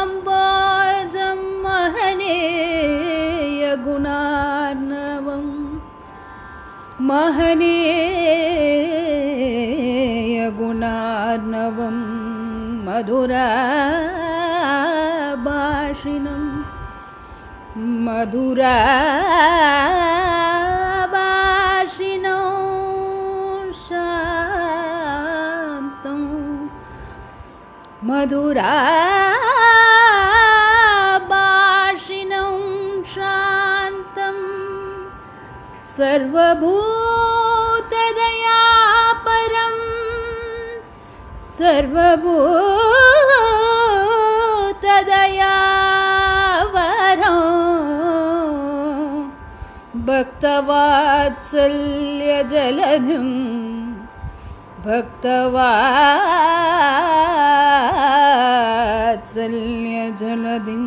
मदस्मितमुखाम्बोजं महनीयगुणार्णवं मधुराभाषिणं शान्तं मधुराभाषिणं शान्तं सर्वभूतदयापरं सर्वभूतदयावरं भक्तवात्सल्यजलधिं भक्तवात्सल्यजलधिं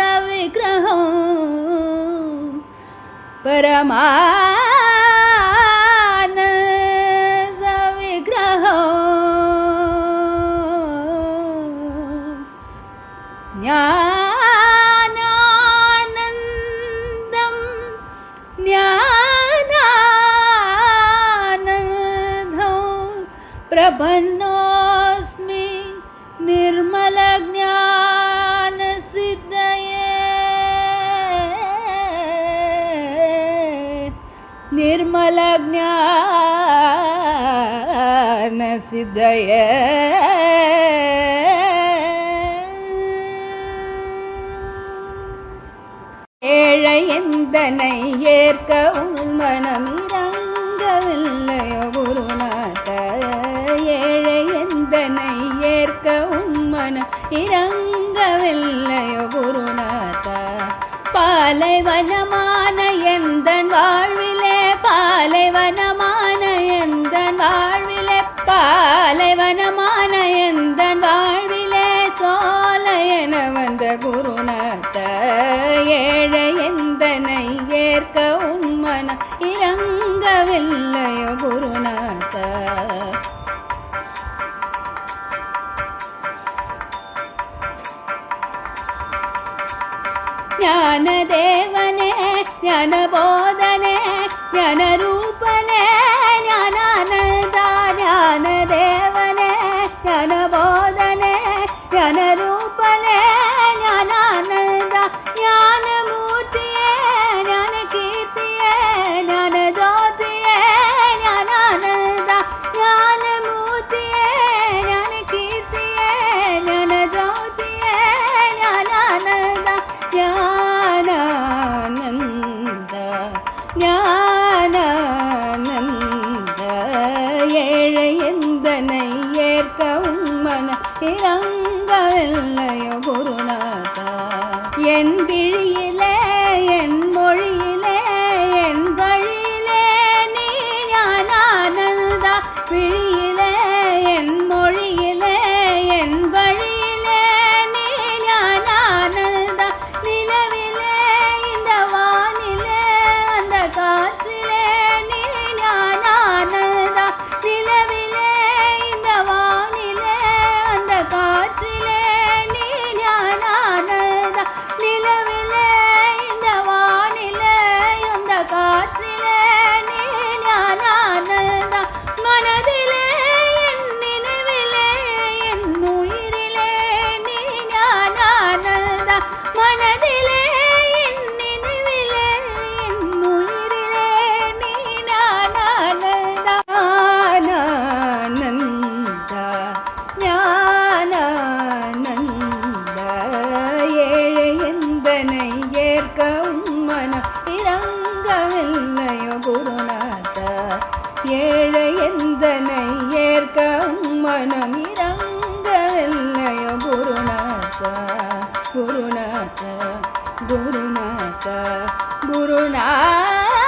परमानन्दविग्रहं ज्ञानानन्दं ज्ञानानन्दं प्रपन्नोऽस्मि निर्मलज्ञानसिद्धये निर्मलज्ञानसिद्धये ஏழை எந்தனை ஏற்கவும் மனமிரங்கவில்லையோ குருநாத ஏழை எந்தனை ஏற்கவும் மனம் இறங்கவில்லையோ குருநாத பாலைவனமான எந்தன் வாழ்விலே பாலைவனமான எந்தன் வாழ்விலே பாலைவனமான எந்தன் வாழ்விலே சோலையென வந்த குருநாத ஏழை எந்தனை ஏற்கவும் மனம் இறங்கவில்லையோ குருநாத ஞானதேவனே ஞானபோதனே ஞானரூபனே ஞானானந்த ஞானதேவனே ஞானபோதனே ஞானரூபனே ஞானானந்த ஞானமூர்த்தியே ஞானகீர்த்தியே ஞானஜோதியே ஞானானந்த ஞானமூர்த்தியே ஞானகீர்த்தியே ஞானஜோதியே ஞானானந்த ஞானானந்த ஞானானந்த ஏழை எந்தனை ஏற்கவும் மனம் இறங்கவில்லையோ குருநாத என் விழியிலே என் மொழியிலே என் வழியிலே நீ ஞானானந்தா விழியிலே என் மொழியிலே என் வழியிலே நீ ஞானானந்தா நிலவிலே இந்த வானிலே அந்த காற்றிலே நீ ஞானானந்தா நிலவிலே இந்த வானிலே அந்த காற்றிலே நீ ஞானானந்தா நிலவிலே இந்த வானிலே அந்த காற்றிலே நீ ஞானானந்தா மனதிலே என் நினைவிலே என் உயிரிலே நீ ஞானானந்தா மனதிலே என் நினைவிலே என் உயிரிலே நீ ஞானானந்தா ஞானானந்த ஏழை எந்தனை ஏற்கவும் மனம் இறங்கவில்லையோ குருநாத ஏழை எந்தனை ஏற்கவும் மனம் இறங்கவில்லையோ குருநாத குருநாத குருநாத குருநாத